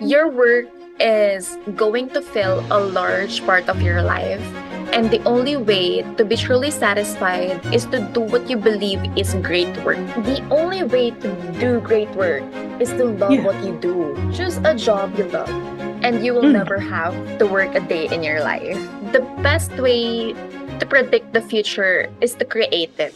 Your work is going to fill a large part of your life. And the only way to be truly satisfied is to do what you believe is great work. The only way to do great work is to love Yeah. what you do. Choose a job you love, and you will Mm. never have to work a day in your life. The best way to predict the future is to create it.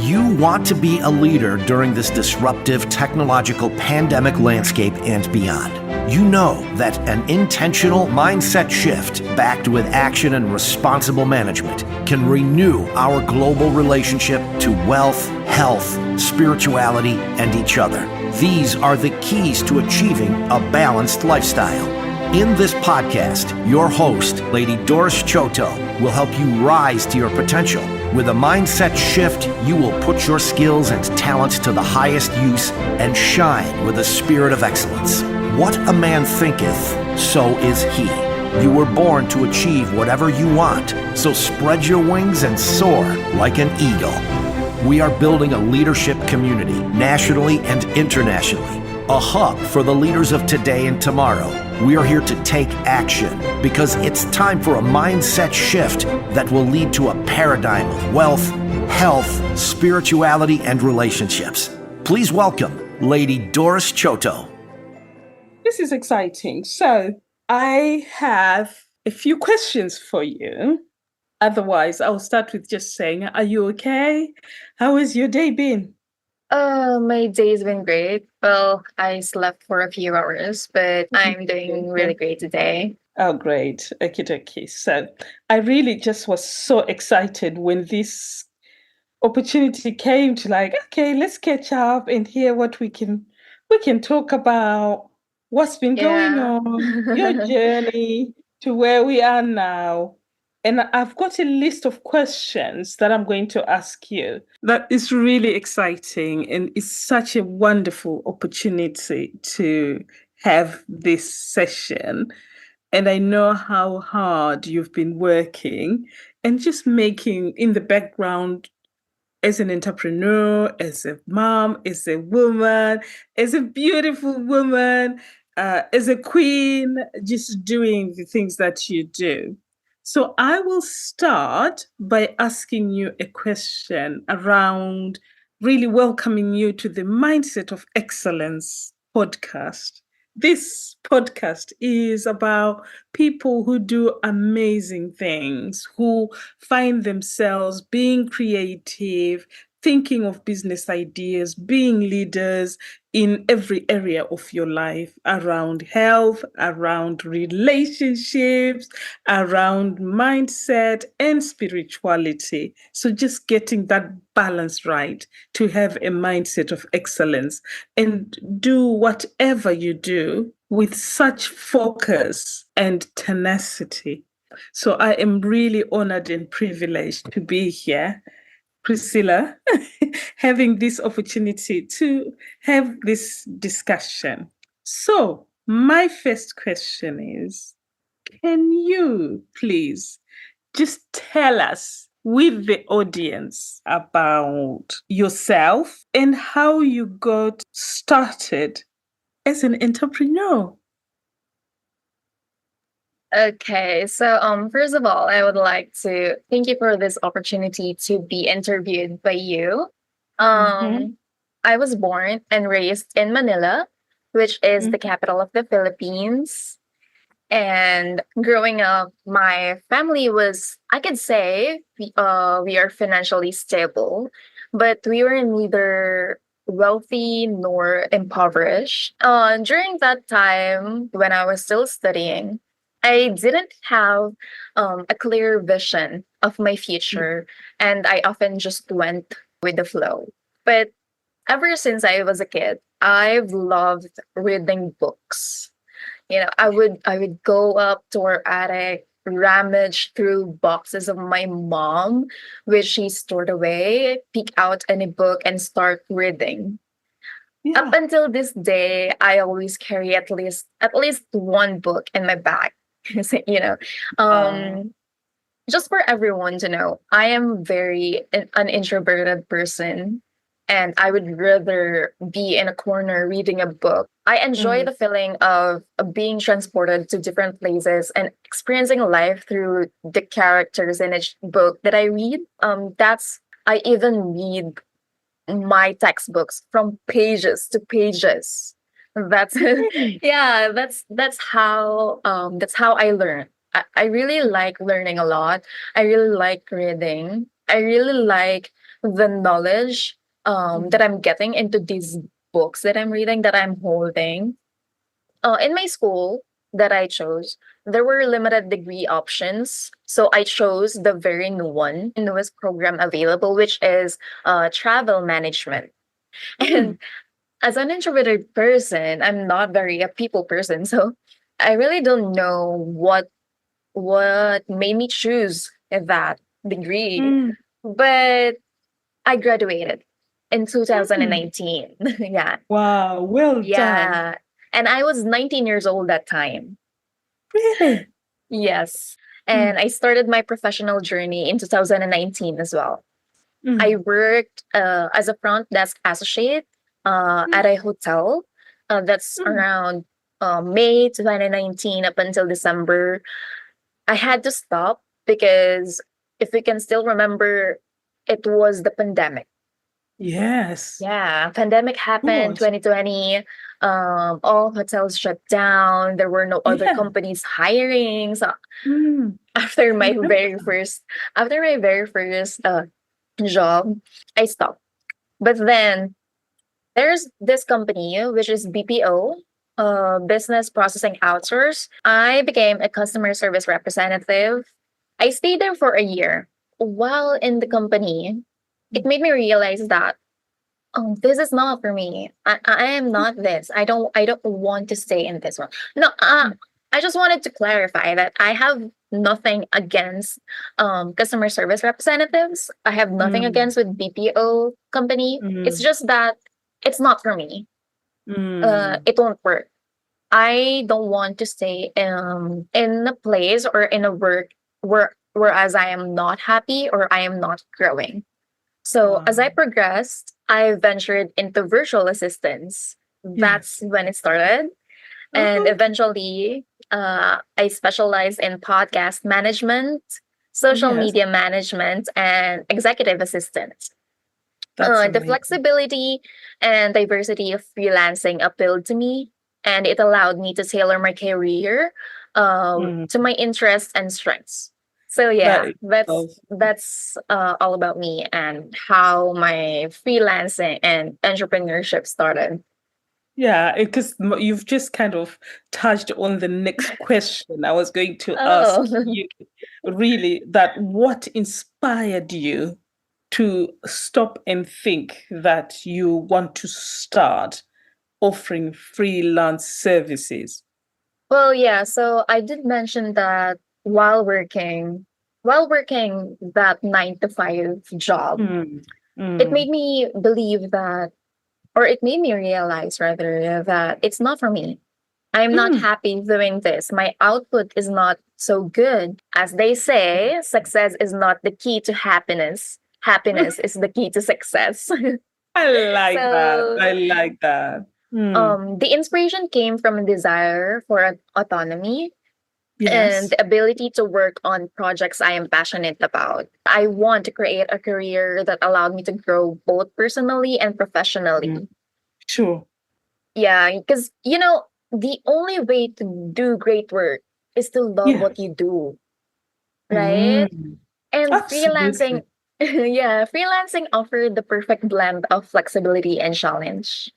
You want to be a leader during this disruptive technological pandemic landscape and beyond. You know that an intentional mindset shift backed with action and responsible management can renew our global relationship to wealth, health, spirituality, and each other. These are the keys to achieving a balanced lifestyle. In this podcast, your host, Lady Doris Choto, will help you rise to your potential. With a mindset shift, you will put your skills and talents to the highest use and shine with a spirit of excellence. What a man thinketh, so is he. You were born to achieve whatever you want, so spread your wings and soar like an eagle. We are building a leadership community, nationally and internationally. A hub for the leaders of today and tomorrow. We are here to take action because it's time for a mindset shift that will lead to a paradigm of wealth, health, spirituality, and relationships. Please welcome Lady Doris Choto. This is exciting. So, I have a few questions for you. Otherwise, I'll start with just saying, are you okay? How has your day been? My day's been great. Well, I slept for a few hours, but I'm doing really great today. Oh, great. Okay. So, I really just was so excited when this opportunity came to okay, let's catch up and hear what we can talk about what's been going Yeah. on, your journey to where we are now. And I've got a list of questions that I'm going to ask you. That is really exciting and it's such a wonderful opportunity to have this session. And I know how hard you've been working and just making in the background as an entrepreneur, as a mom, as a woman, as a beautiful woman, as a queen, just doing the things that you do. So I will start by asking you a question around really welcoming you to the Mindset of Excellence podcast. This podcast is about people who do amazing things, who find themselves being creative, thinking of business ideas, being leaders in every area of your life around health, around relationships, around mindset and spirituality. So just getting that balance right to have a mindset of excellence and do whatever you do with such focus and tenacity. So I am really honored and privileged to be here, Priscilla, having this opportunity to have this discussion. So, my first question is, can you please just tell us with the audience about yourself and how you got started as an entrepreneur? Okay, so first of all, I would like to thank you for this opportunity to be interviewed by you. Mm-hmm. Um, I was born and raised in Manila, which is the capital of the Philippines. And growing up, my family was, I could say, we are financially stable, but we were neither wealthy nor impoverished. During that time, when I was still studying, I didn't have a clear vision of my future, and I often just went with the flow. But ever since I was a kid, I've loved reading books. I would go up to our attic, rummage through boxes of my mom, which she stored away, pick out any book and start reading. Up Yeah. until this day, I always carry at least one book in my bag. So, Uh, um, just for everyone to know, I am very an introverted person, and I would rather be in a corner reading a book. I enjoy the feeling of being transported to different places and experiencing life through the characters in each book that I read. I even read my textbooks from pages to pages. That's yeah, that's how I learn. I really like learning a lot. I really like reading. I really like the knowledge that I'm getting into these books that I'm reading, that I'm holding. In my school that I chose, there were limited degree options. So I chose the very newest program available, which is travel management. And as an introverted person, I'm not very a people person. So I really don't know what made me choose that degree. Mm. But I graduated in Mm. 2019. Yeah. Wow, well done. Yeah. And I was 19 years old that time. Really? Yes. Mm. And I started my professional journey in 2019 as well. I Mm. worked as a front desk associate Mm. at a hotel. That's Mm. around May 2019 up until December. I had to stop because if we can still remember, it was the pandemic. Yes. Yeah, pandemic happened Good. 2020. All hotels shut down. There were no other Yeah. companies hiring. So Mm. after I my remember very that. first after my very first job, I stopped. But then there's this company which is BPO, business processing outsource. I became a customer service representative. I stayed there for a year. While in the company, it made me realize that oh, this is not for me. I am not this. I don't want to stay in this one. No, I just wanted to clarify that I have nothing against customer service representatives. I have nothing Mm. against with BPO company. It's Mm. just that it's not for me. Mm. It won't work. I don't want to stay in a place or in a work whereas I am not happy or I am not growing. So as I Wow. progressed, I ventured into virtual assistants. That's Yes. when it started. And Uh-huh. eventually, I specialized in podcast management, social Yes. media management, and executive assistant. That's The amazing. flexibility and diversity of freelancing appealed to me, and it allowed me to tailor my career Mm. to my interests and strengths. So That yeah, is that's lovely. that's all about me and how my freelancing and entrepreneurship started. Yeah, because you've just kind of touched on the next question I was going to ask Oh, you. Really, that what inspired you to stop and think that you want to start offering freelance services? well, yeah. So I did mention that while working that 9 to 5 job, Mm. it Mm. made me believe that, or it made me realize rather, that it's not for me. I'm not Mm. happy doing this. My output is not so good. As they say, success is not the key to happiness. Happiness is the key to success. I like that. So, I like that. Mm. the inspiration came from a desire for autonomy and Yes. the ability to work on projects I am passionate about. I want to create a career that allowed me to grow both personally and Mm. professionally. Sure. Yeah, because the only way to do great work is to love what Yes. you do, right? Mm. And freelancing, Absolutely. yeah, freelancing offered the perfect blend of flexibility and challenge.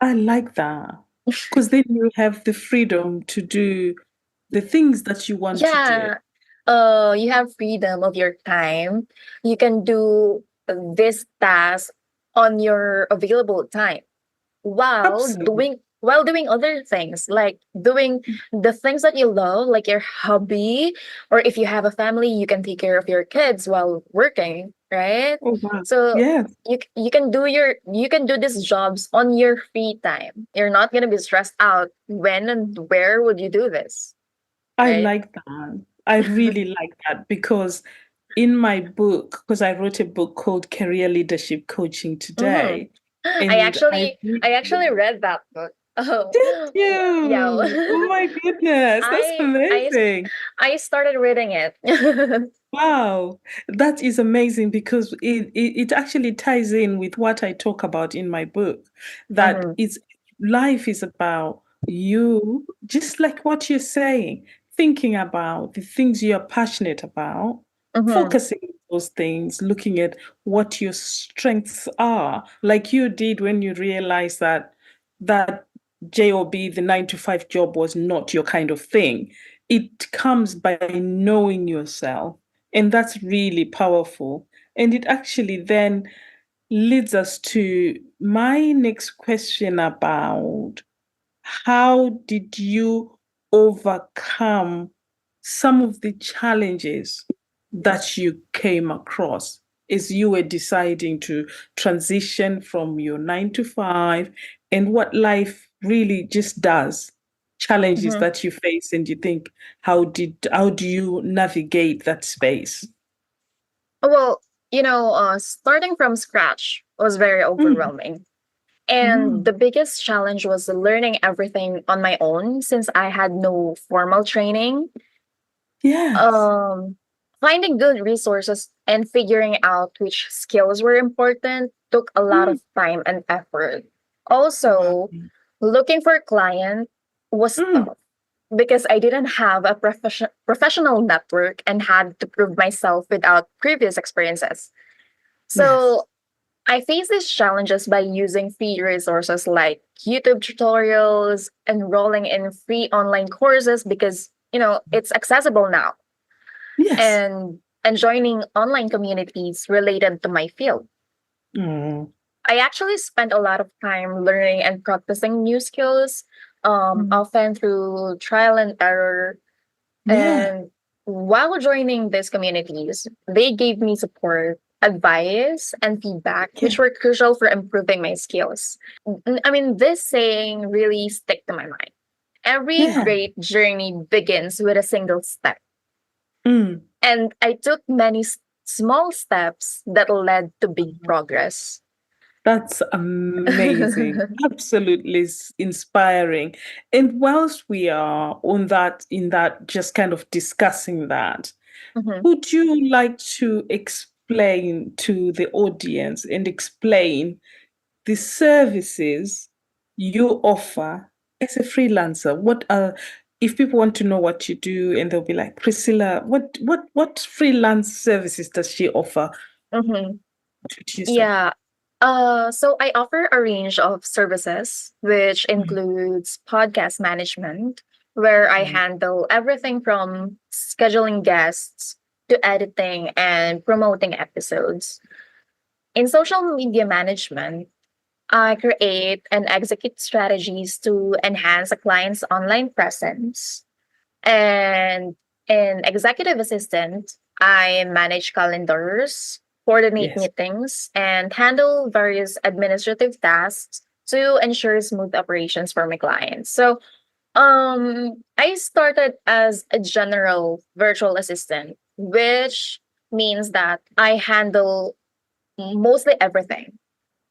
I like that. Because then you have the freedom to do the things that you want to do. Yeah, you have freedom of your time. You can do this task on your available time while Absolutely. doing other things, like doing the things that you love, like your hobby, or if you have a family, you can take care of your kids while working, right? Oh, wow. So Yes. you can do these jobs on your free time. You're not going to be stressed out when and where would you do this, I right? like that. I really like that because in my book, because I wrote a book called Career Leadership Coaching Mhm. Today, I and actually I actually read that book. Oh, did yeah. you? Oh my goodness, that's I amazing. I started reading it. Wow, that is amazing because it actually ties in with what I talk about in my book, that Mhm, it's life is about you, just like what you're saying, thinking about the things you're passionate about, mhm, focusing on those things, looking at what your strengths are, like you did when you realized that that job, the 9 to 5 job, was not your kind of thing. It comes by knowing yourself, and that's really powerful. And it actually then leads us to my next question about how did you overcome some of the challenges that you came across as you were deciding to transition from your 9 to 5, and what life really just does, challenges mhm. that you face, and you think, how do you navigate that space? Well, starting from scratch was very Mm, overwhelming. And mm, the biggest challenge was learning everything on my own since I had no formal training. yes. Um, Finding good resources and figuring out which skills were important took a lot Mm, of time and effort. wow. Also, looking for a client was Mm, tough because I didn't have a professional network and had to prove myself without previous experiences. yes. So I face these challenges by using free resources like YouTube tutorials, enrolling in free online courses because, it's accessible now, Yes. and joining online communities related to my field. Mm, I actually spent a lot of time learning and practicing new skills, mm, often through trial and error. yeah. And while joining these communities, they gave me support, advice, and feedback, Yeah. which were crucial for improving my skills. I mean, this saying really stick to my mind. Every Yeah. great journey begins with a single step. Mm. And I took many small steps that led to big progress. That's amazing. Absolutely inspiring. And whilst we are on that, in that, just kind of discussing that, Mhm, would you like to explain to the audience and explain the services you offer as a freelancer? What are, if people want to know what you do and they'll be like, Priscilla, what freelance services does she offer? mhm. What would you say? Yeah. So I offer a range of services, which Mm, includes podcast management, where I mm, handle everything from scheduling guests to editing and promoting episodes. In social media management, I create and execute strategies to enhance a client's online presence. And in executive assistant, I manage calendars, coordinate yes. meetings, and handle various administrative tasks to ensure smooth operations for my clients. So, I started as a general virtual assistant, which means that I handle mostly everything,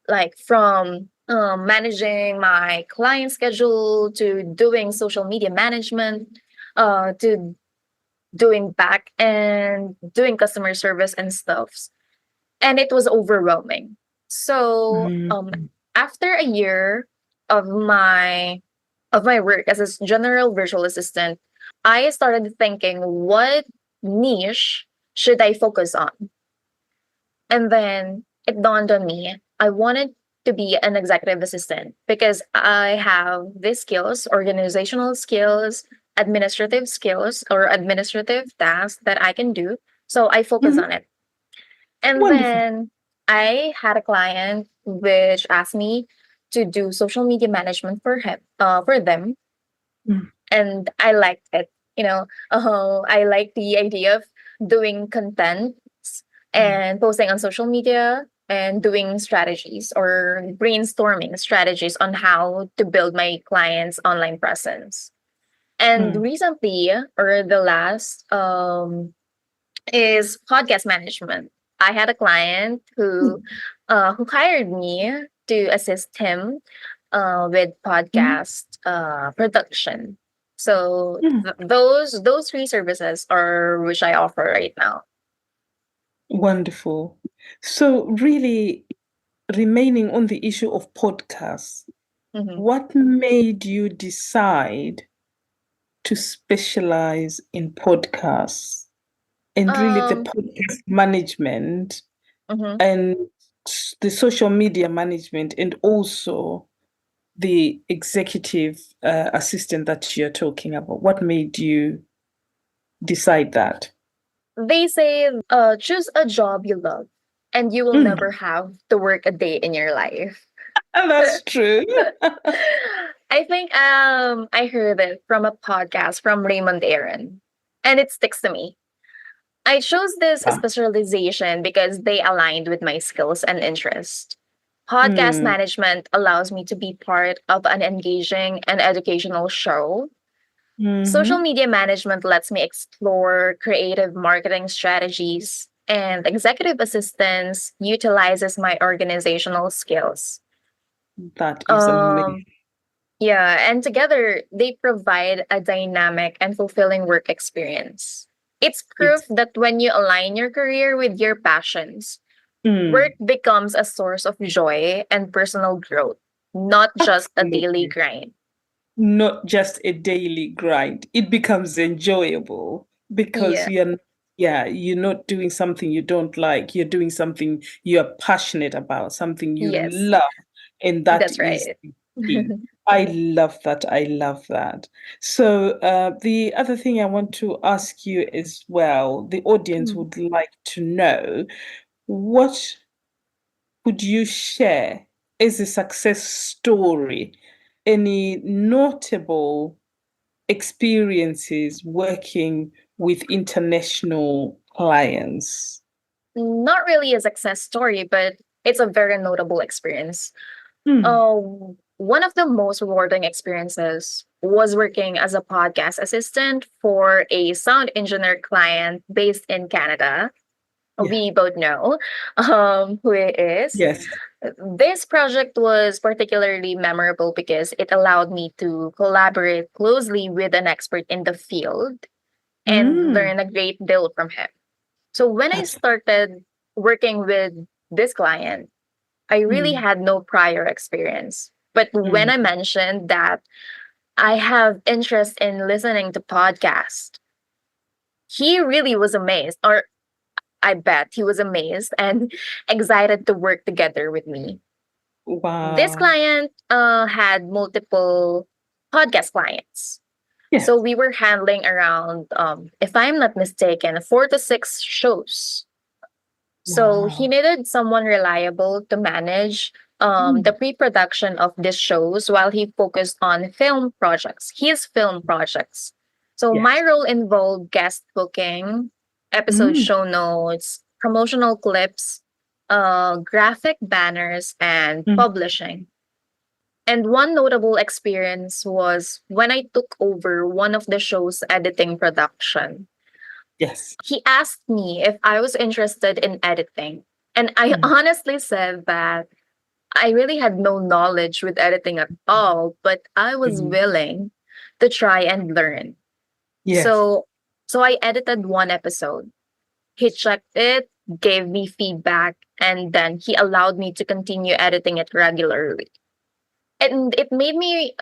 like from managing my client schedule to doing social media management, to doing back and doing customer service and stuff. And it was overwhelming. So Mm, after a year of my work as a general virtual assistant, I started thinking, what niche should I focus on? And then it dawned on me, I wanted to be an executive assistant because I have these skills, organizational skills, administrative skills, or administrative tasks that I can do. So I focus mhm. on it. And Wonderful. then I had a client which asked me to do social media management for them, Mm, and I liked it. I like the idea of doing content mm, and posting on social media and doing strategies or brainstorming strategies on how to build my clients' online presence. And mm, recently, or the last is podcast management. I had a client who hired me to assist him with Mm, podcast production. So mm. those three services are which I offer right now. Wonderful. So, really, remaining on the issue of podcasts, Mhm. what made you decide to specialize in podcasts and really the Um, podcast management mhm. and the social media management and also the executive assistant that you're talking about? What made you decide that? They say, choose a job you love, and you will Mm, never have to work a day in your life. that's true. I think I heard it from a podcast from Raymond Aaron, and it sticks to me. I chose this Ah, specialization because they aligned with my skills and interests. Podcast mm, management allows me to be part of an engaging and educational show. Social mhm. media management lets me explore creative marketing strategies, and executive assistance utilizes my organizational skills. That is Um, amazing. yeah, and together they provide a dynamic and fulfilling work experience. It's proof It's that when you align your career with your passions, work mm, becomes a source of joy and personal growth, not just a daily absolutely grind. not just a daily grind. It becomes enjoyable because Yeah, yeah, you're not doing something you don't like. You're doing something you're passionate about, something you yes, love, and that that's is right. the key. I love that. I love that. So, the other thing I want to ask you as well, the audience Mm. would like to know what could you share as a success story? Any notable experiences working with international clients? Not really a success story, but it's a very notable experience. Hmm. One of the most rewarding experiences was working as a podcast assistant for a sound engineer client based in Canada. Yeah. We both know who it is. Yes. This project was particularly memorable because it allowed me to collaborate closely with an expert in the field and Mm, learn a great deal from him. So when I that's started working with this client, I really mm, had no prior experience. But when mm, I mentioned that I have interest in listening to podcasts, he really was amazed, or I bet he was amazed and excited to work together with me. This wow. client had multiple podcast clients. Yes. So we were handling around, if I'm not mistaken, 4 to 6 shows. So he Wow. needed someone reliable to manage the Mm, pre-production of these shows while he focused on film projects, his film projects. So my yes. role involved guest booking, episode Mm, show notes, promotional clips, graphic banners, and mm, publishing. And one notable experience was when I took over one of the show's editing production. yes. He asked me if I was interested in editing. And I Mm, honestly said that I really had no knowledge with editing at all, but I was mm, willing to try and learn. yes. So so I edited one episode. He checked it, gave me feedback, and then he allowed me to continue editing it regularly. And it made me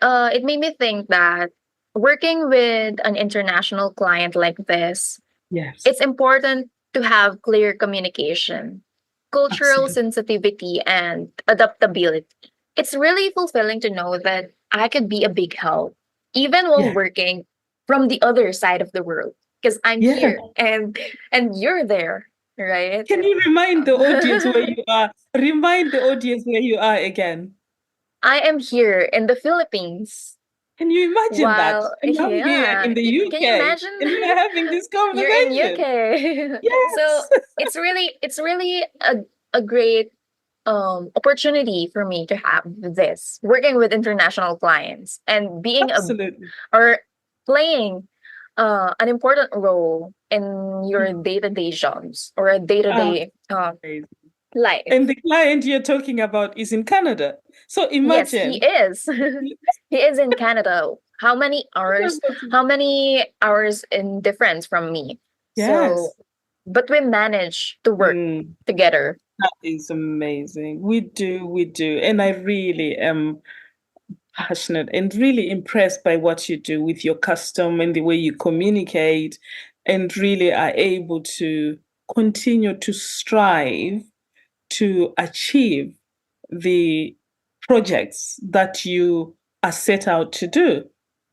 think that working with an international client like this, Yes. it's important to have clear communication, cultural Absolutely. sensitivity, and adaptability. It's really fulfilling to know that I could be a big help, even while Yeah. working from the other side of the world, because I'm Yeah. here and you're there, right? Can you remind the audience where you are? Remind the audience where you are again. I am here in the Philippines. Can you imagine that? While And I'm here in yeah, the can you UK imagine? and we are having this You're in conversation. UK. So Yes. it's really a great opportunity for me to have this working with international clients and being a Absolutely. or playing an important role in your day-to-day jobs or a day-to-day Amazing. life. And the client you're talking about is in Canada. So Yes, he imagine. is. He is in Canada. How many hours? How many hours in difference from me? So, Yes. but we manage to work Mm, together. that is amazing. We do. And I really am passionate and really impressed by what you do with your custom and the way you communicate, and really are able to continue to strive to achieve the projects that you are set out to do,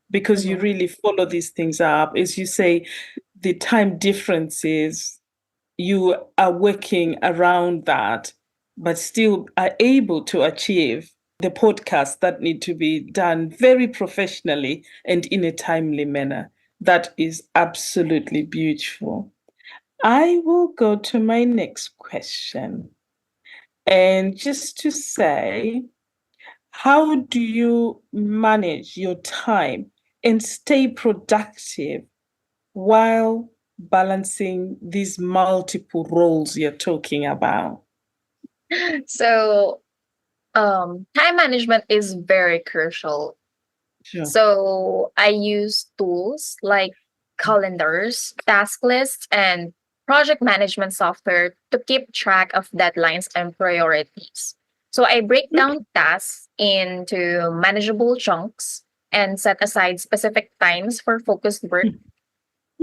because you Mhm. really follow these things up. As you say, the time differences, you are working around that, but still are able to achieve the podcasts that need to be done very professionally and in a timely manner. That is absolutely beautiful. I will go to my next question. And just to say, how do you manage your time and stay productive while balancing these multiple roles you're talking about? So, time management is very crucial. Sure. So, I use tools like calendars, task lists, and project management software to keep track of deadlines and priorities. So, I break down tasks into manageable chunks and set aside specific times for focused work,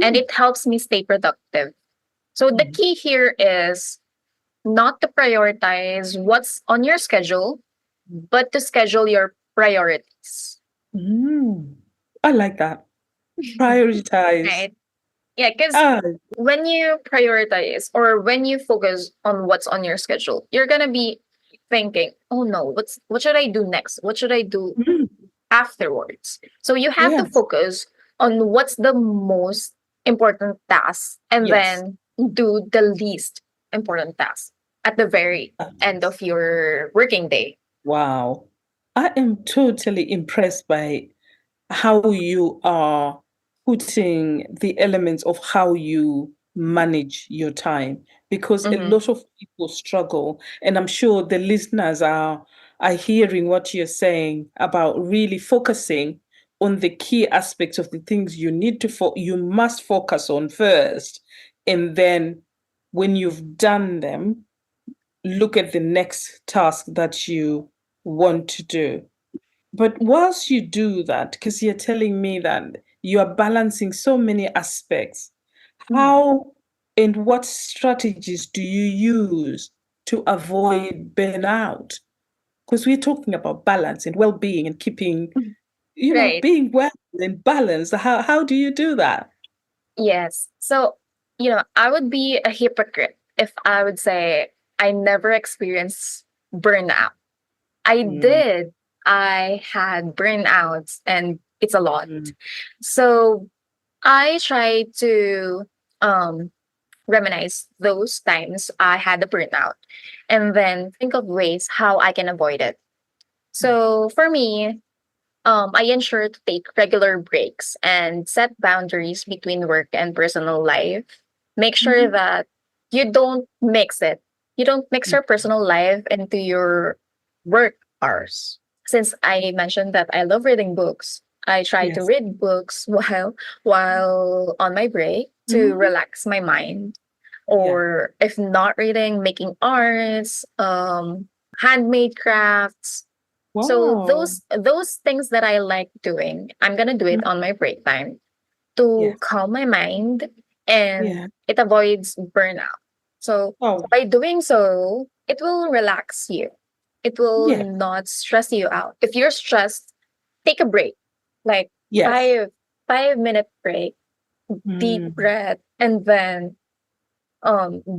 and it helps me stay productive. So, the key here is not to prioritize what's on your schedule, but to schedule your priorities. Mm. I like that. Prioritize. Right? Yeah, because Ah, when you prioritize or when you focus on what's on your schedule, you're gonna be thinking, "Oh no, what should I do next? What should I do mm, afterwards?" So you have to yes, focus on what's the most important task, and yes. then do the least important task at the very end of your working day. Wow. I am totally impressed by how you are putting the elements of how you manage your time, because a Mm-hmm. lot of people struggle, and I'm sure the listeners are hearing what you're saying about really focusing on the key aspects of the things you need to you must focus on first, and then when you've done them, look at the next task that you want to do. But whilst you do that, because you're telling me that you are balancing so many aspects, Mm-hmm. how and what strategies do you use to avoid burnout? Because we're talking about balance and well-being and keeping, Right. being well and balanced. How do you do that? Yes. So, I would be a hypocrite if I would say I never experienced burnout. I Mm, did. I had burnouts and it's a lot. mm, So I try to um reminisce those times I had the burnout and then think of ways how I can avoid it. So for me, I ensure to take regular breaks and set boundaries between work and personal life. Make sure mm, that you don't mix it. You don't mix mm. your personal life into your work hours. Since I mentioned that I love reading books, I try to Yes. read books while on my break to Mhm. relax my mind. Yeah. Or if not reading, making arts, handmade crafts, so Wow. those things that I like doing, I'm gonna do it Mm, on my break time to yes. calm my mind and Yeah. it avoids burnout. So Oh, by doing so, it will relax you. It will yeah. not stress you out. If you're stressed, take a break. Like Yes. 5 minute break, deep Mm. breath, and then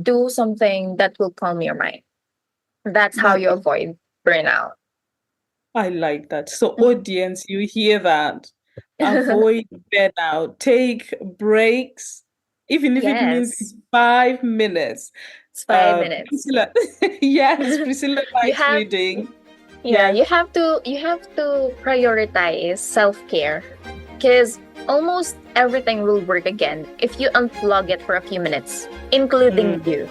do something that will calm your mind. That's how That you avoid burnout. I like that. So, audience, you hear that? Avoid burnout. Take breaks, even if it means Yes. it's 5 minutes. It's 5 minutes. Priscilla, yes, Priscilla You likes have reading. yeah, Yes. you have to prioritize self-care because almost everything will work again if you unplug it for a few minutes, including Mm. you.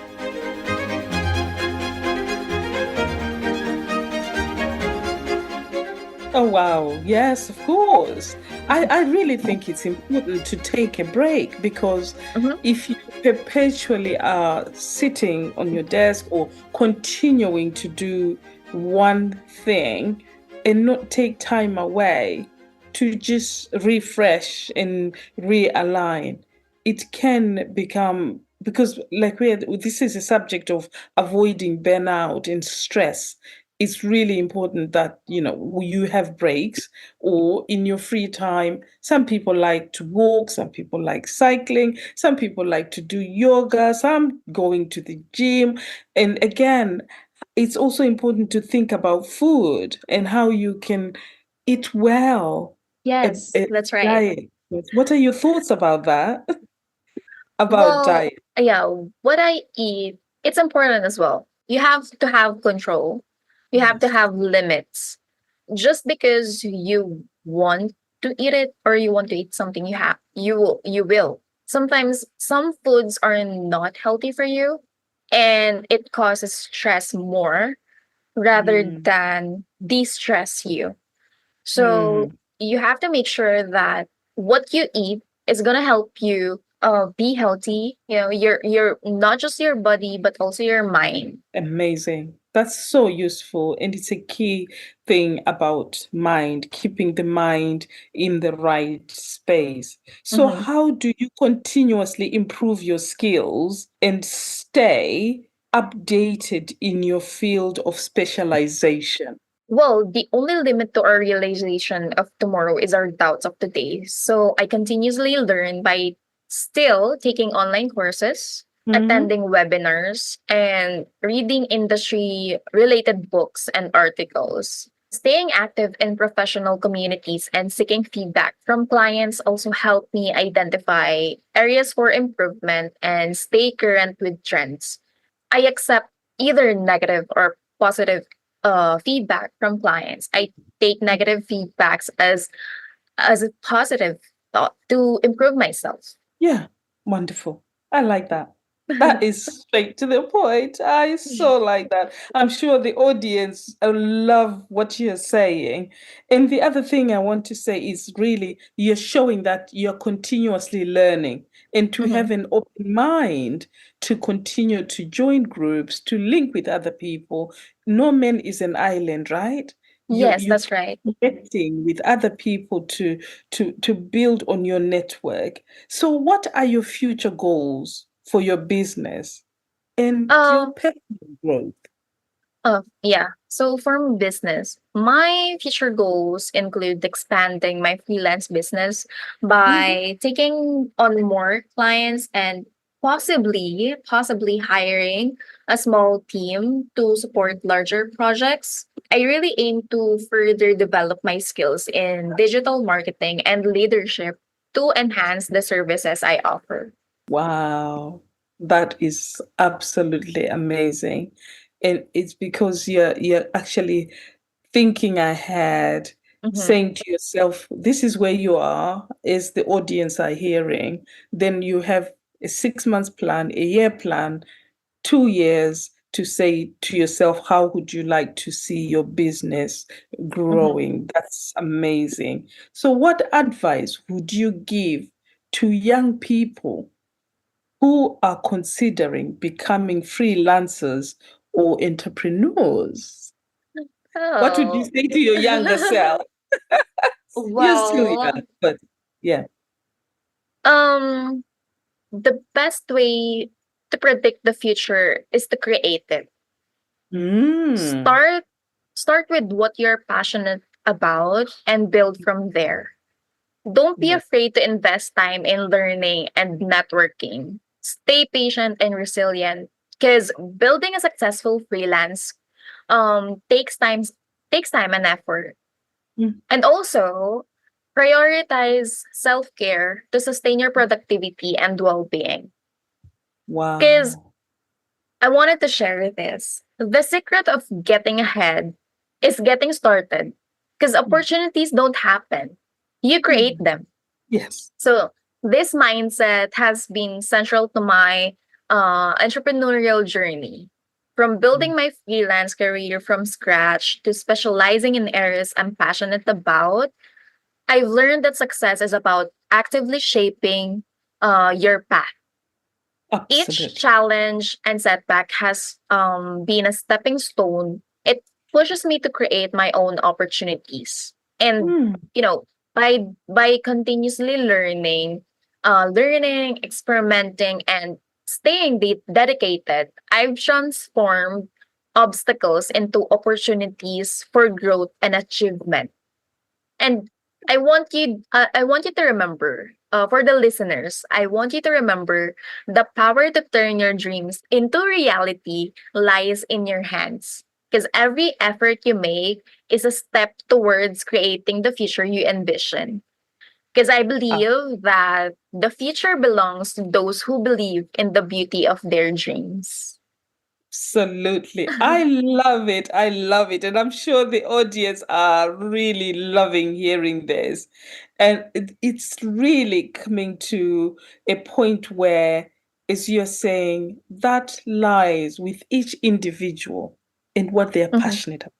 Oh, wow. Yes, of course. I really think it's important to take a break because Mhm. if you perpetually are sitting on your desk or continuing to do one thing and not take time away to just refresh and realign, it can become because like this is a subject of avoiding burnout and stress. It's really important that you have breaks or in your free time. Some people like to walk, some people like cycling, some people like to do yoga, some going to the gym. And again, it's also important to think about food and how you can eat well, a, Yes, a that's right. diet. What are your thoughts about that? About Well, diet? yeah, what I eat, it's important as well. You have to have control. You have to Yes. have limits. Just because you want to eat it or you want to eat something, you will. Sometimes some foods are not healthy for you and it causes stress more rather Mm, than de-stress you. So mm. you have to make sure that what you eat is gonna help you be healthy. You know, your not just your body but also your mind. Amazing. That's so useful. And it's a key thing about mind, keeping the mind in the right space. So, Mhm. how do you continuously improve your skills and stay updated in your field of specialization? Well, the only limit to our realization of tomorrow is our doubts of today. So I continuously learn by still taking online courses, Hmm. attending webinars, and reading industry related books and articles. Staying active in professional communities and seeking feedback from clients also help me identify areas for improvement and stay current with trends. I accept either negative or positive feedback from clients. I take negative feedbacks as a positive thought to improve myself. Yeah, wonderful. I like that. That is straight to the point. I so like that. I'm sure the audience love what you're saying. And the other thing I want to say is really you're showing that you're continuously learning and to Mhm. have an open mind to continue to join groups, to link with other people. No man is an island, right? You Yes, you that's right. connecting with other people to build on your network. So, what are your future goals for your business and your Um, personal growth? yeah. So for business, my future goals include expanding my freelance business Mhm. by taking on more clients and possibly hiring a small team to support larger projects. I really aim to further develop my skills in digital marketing and leadership to enhance the services I offer. Wow, that is absolutely amazing. And it's because you're actually thinking ahead, Mhm. saying to yourself, this is where you are, is the audience are hearing. Then you have a 6 months plan, a year plan, 2 years to say to yourself, how would you like to see your business Mhm. growing? That's amazing. So, what advice would you give to young people who are considering becoming freelancers or entrepreneurs? What would you Oh. say to your younger self? You're still young, Well, but yeah. um, the best way to predict the future is to create it. Mm. Start start with what you're passionate about and build from there. Don't be Yeah. afraid to invest time in learning and networking. Stay patient and resilient because building a successful freelance takes time and effort. Mm. And also prioritize self-care to sustain your productivity and well-being. Because Wow. I wanted to share this. The secret of getting ahead is getting started. Because Mm. opportunities don't happen. You create Mm. them. Yes. So this mindset has been central to my entrepreneurial journey. From Mm. building my freelance career from scratch to specializing in areas I'm passionate about, I've learned that success is about actively shaping your path. Each Absolutely. challenge and setback has been a stepping stone. It pushes me to create my own opportunities. And, Mm. you know, by continuously learning, experimenting, and staying dedicated, I've transformed obstacles into opportunities for growth and achievement. And I want you to remember, for the listeners, I want you to remember the power to turn your dreams into reality lies in your hands. Because every effort you make is a step towards creating the future you envision. Because I believe that the future belongs to those who believe in the beauty of their dreams. Absolutely. I love it. I love it. And I'm sure the audience are really loving hearing this. And it's really coming to a point where, as you're saying, that lies with each individual and what they're Mhm. passionate about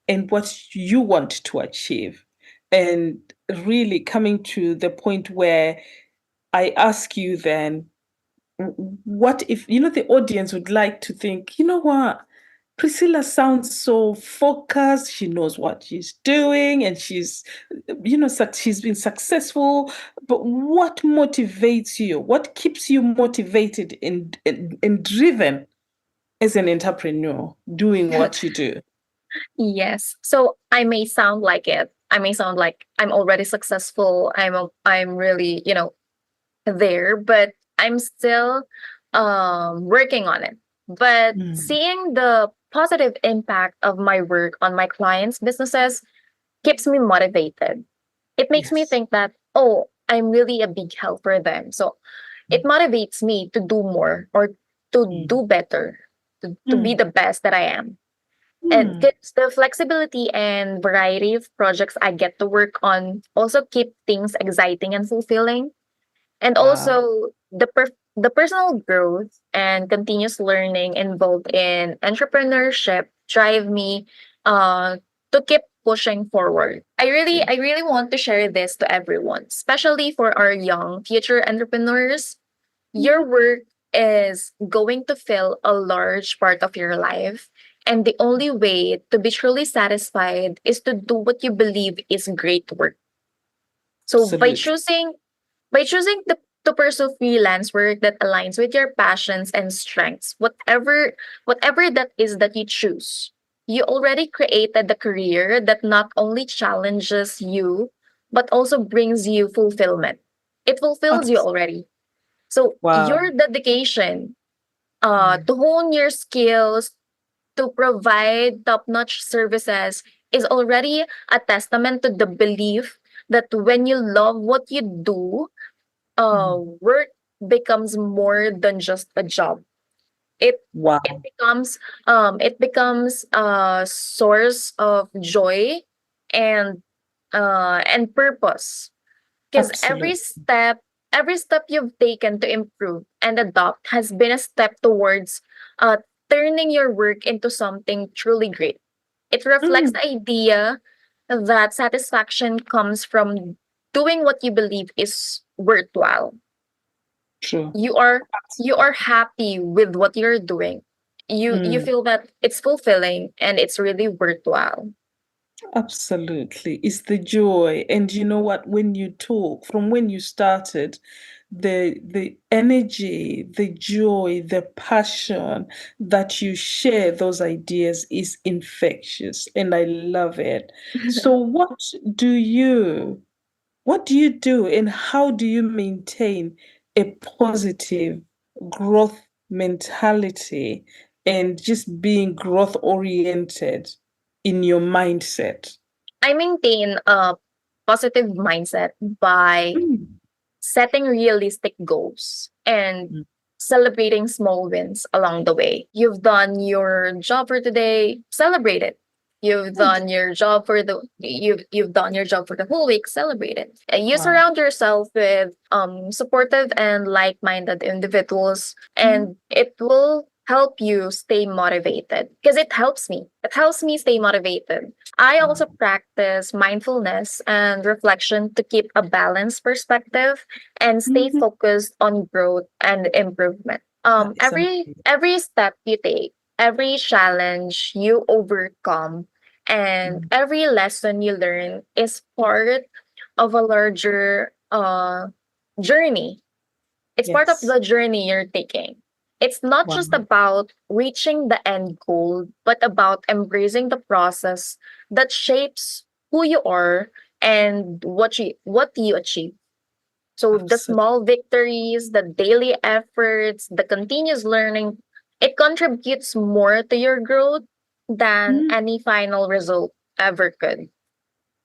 and what you want to achieve. And really coming to the point where I ask you then, what if, the audience would like to think, you know what? Priscilla sounds so focused. She knows what she's doing and she's been successful. But what motivates you? What keeps you motivated and driven as an entrepreneur doing what you do? Yes. So I may sound like it. I may sound like I'm already successful. I'm really, there, but I'm still working on it. But Mm. seeing the positive impact of my work on my clients' businesses keeps me motivated. It makes me Yes. think that, oh, I'm really a big help for them. So it motivates me to do more or to Mm. do better, to be Mm. the best that I am. And Mm. because the flexibility and variety of projects I get to work on also keep things exciting and fulfilling. And Wow. also the personal growth and continuous learning involved in entrepreneurship drive me uh to keep pushing forward. I really want to share this to everyone, especially for our young future entrepreneurs. Your work is going to fill a large part of your life. And the only way to be truly satisfied is to do what you believe is great work. So Absolutely. by choosing to pursue freelance work that aligns with your passions and strengths, whatever that is that you choose, you already created the career that not only challenges you, but also brings you fulfillment. It fulfills you Abs- already. So Wow. your dedication Mm. to hone your skills, to provide top-notch services is already a testament to the belief that when you love what you do, Mm. work becomes more than just a job. It it Wow. becomes it becomes a source of joy and purpose, because Absolutely. every step you've taken to improve and adopt has been a step towards turning your work into something truly great. It reflects Mm. the idea that satisfaction comes from doing what you believe is worthwhile. True. you are you are happy with what you're doing. You Mm. feel that it's fulfilling and it's really worthwhile. Absolutely. It's the joy. And you know what? When you talk, from when you started, the energy, the joy, the passion that you share those ideas is infectious. And I love it. So what do you do and how do you maintain a positive growth mentality and just being growth oriented in your mindset? I maintain a positive mindset by Mm. setting realistic goals and Mm. celebrating small wins along the way. You've done your job for today, celebrate it. You've done your job for the you've done your job for the whole week. Celebrate it. And you Wow. surround yourself with supportive and like-minded individuals, Mhm. and it will help you stay motivated because it helps me. It helps me stay motivated. I also Wow. practice mindfulness and reflection to keep a balanced perspective and stay Mhm. focused on growth and improvement. That is amazing. Every step you take, every challenge you overcome, and Mm. every lesson you learn is part of a larger journey. It's part of Yes. the journey you're taking. It's not Wow. just about reaching the end goal, but about embracing the process that shapes who you are and what you achieve. So the Absolutely. small victories, the daily efforts, the continuous learning, it contributes more to your growth than Mhm. any final result ever could.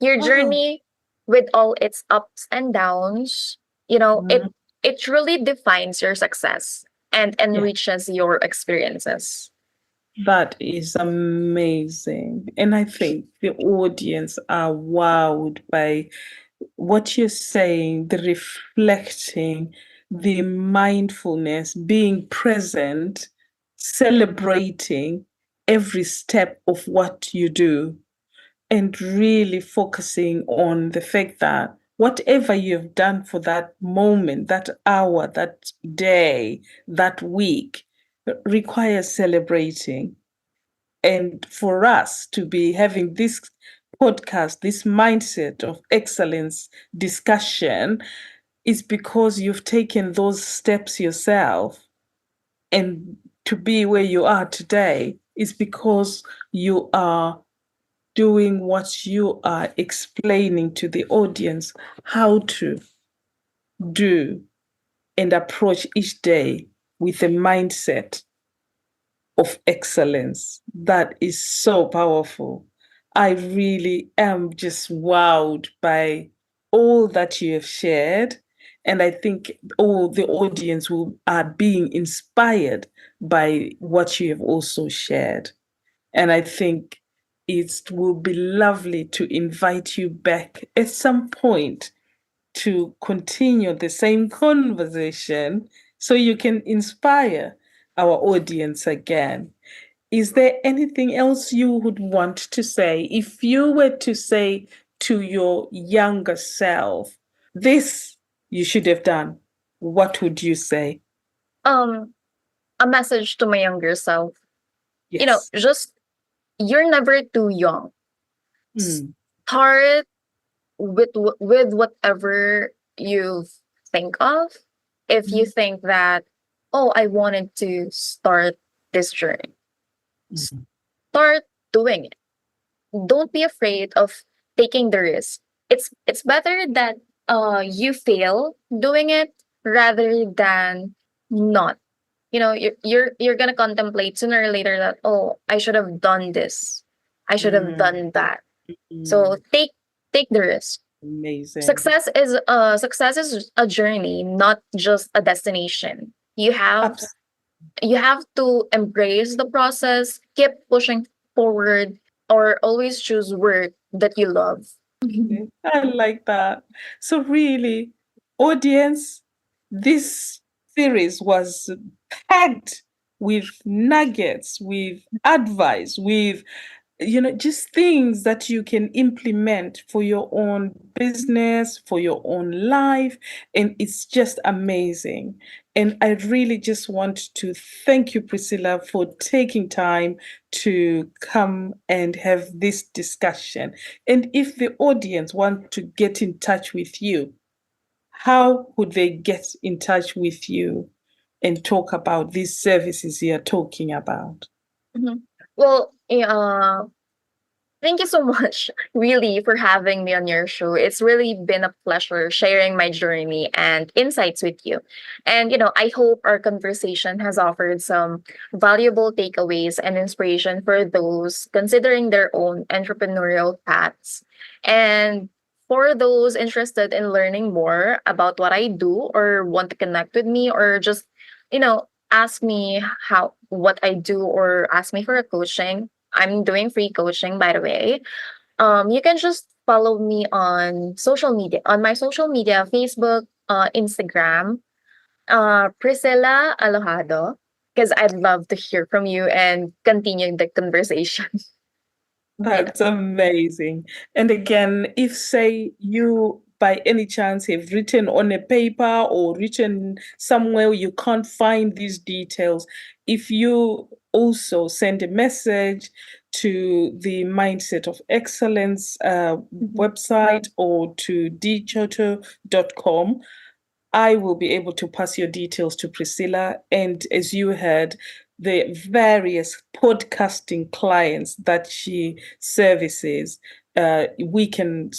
Your Oh. journey with all its ups and downs, Mhm. it truly defines your success and Yeah. enriches your experiences. That is amazing. And I think the audience are wowed by what you're saying, the reflecting, the mindfulness, being present, celebrating every step of what you do, and really focusing on the fact that whatever you've done for that moment, that hour, that day, that week requires celebrating. And for us to be having this podcast, this mindset of excellence discussion, is because you've taken those steps yourself. And to be where you are today is because you are doing what you are explaining to the audience how to do and approach each day with a mindset of excellence. That is so powerful. I really am just wowed by all that you have shared. And I think all the audience will are being inspired by what you have also shared. And I think it will be lovely to invite you back at some point to continue the same conversation so you can inspire our audience again. Is there anything else you would want to say? If you were to say to your younger self, this you should have done, what would you say? Um, a message to my younger self. Yes. Just you're never too young. Mm, Start with whatever you think of. If you mm, think that, oh, I wanted to start this journey, mm, start doing it. Don't be afraid of taking the risk. It's better that you fail doing it rather than not. You're gonna contemplate sooner or later that, oh, I should have done this, I should have mm, done that. So mm. take the risk. Amazing. Success is a journey, not just a destination. You have to embrace the process, keep pushing forward, or always choose work that you love. Absolutely. I like that. So, really, audience, this series was packed with nuggets, with advice, with just things that you can implement for your own business, for your own life. And it's just amazing. And I really just want to thank you, Priscilla, for taking time to come and have this discussion. And if the audience want to get in touch with you, how would they get in touch with you and talk about these services you're talking about? Mhm. Well, thank you so much, really, for having me on your show. It's really been a pleasure sharing my journey and insights with you. And, I hope our conversation has offered some valuable takeaways and inspiration for those considering their own entrepreneurial paths. And for those interested in learning more about what I do or want to connect with me or just, ask me what I do or ask me for a coaching, I'm doing free coaching, by the way. You can just follow me on social media, on my social media, Facebook, Instagram, Priscilla Alojado, because I'd love to hear from you and continue the conversation. Yeah. That's amazing. And again, if say you by any chance have written on a paper or written somewhere you can't find these details, if you also send a message to the Mindset of Excellence website or to dchoto.com, I will be able to pass your details to Priscilla. And as you heard, the various podcasting clients that she services, we can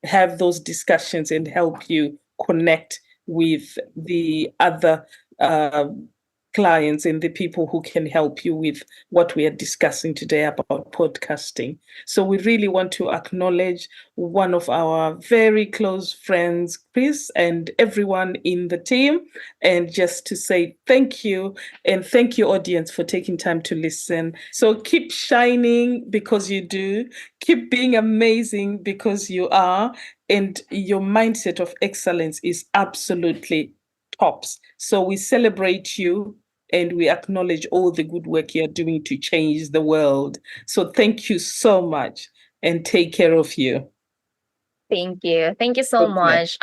have those discussions and help you connect with the other clients and the people who can help you with what we are discussing today about podcasting. So we really want to acknowledge one of our very close friends, Chris, and everyone in the team, and just to say thank you, and thank you, audience, for taking time to listen. So keep shining because you do, keep being amazing because you are, and your mindset of excellence is absolutely tops. So we celebrate you and we acknowledge all the good work you're doing to change the world. So thank you so much and take care of you. Thank you. Thank you so Okay. much.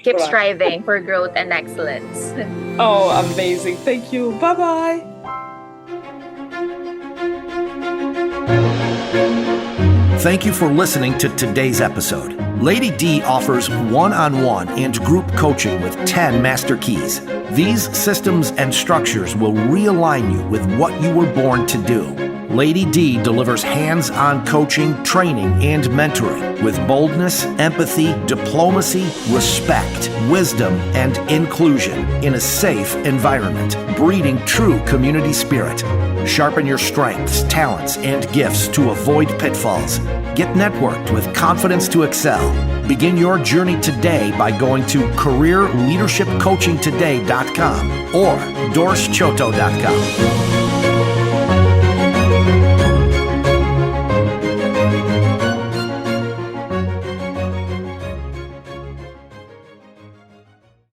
Keep Right. striving for growth and excellence. Oh, amazing. Thank you. Bye-bye. Thank you for listening to today's episode. Lady D offers one-on-one and group coaching with 10 master keys. These systems and structures will realign you with what you were born to do. Lady D delivers hands-on coaching, training, and mentoring with boldness, empathy, diplomacy, respect, wisdom, and inclusion in a safe environment, breeding true community spirit. Sharpen your strengths, talents, and gifts to avoid pitfalls. Get networked with confidence to excel. Begin your journey today by going to careerleadershipcoachingtoday.com or dorschoto.com.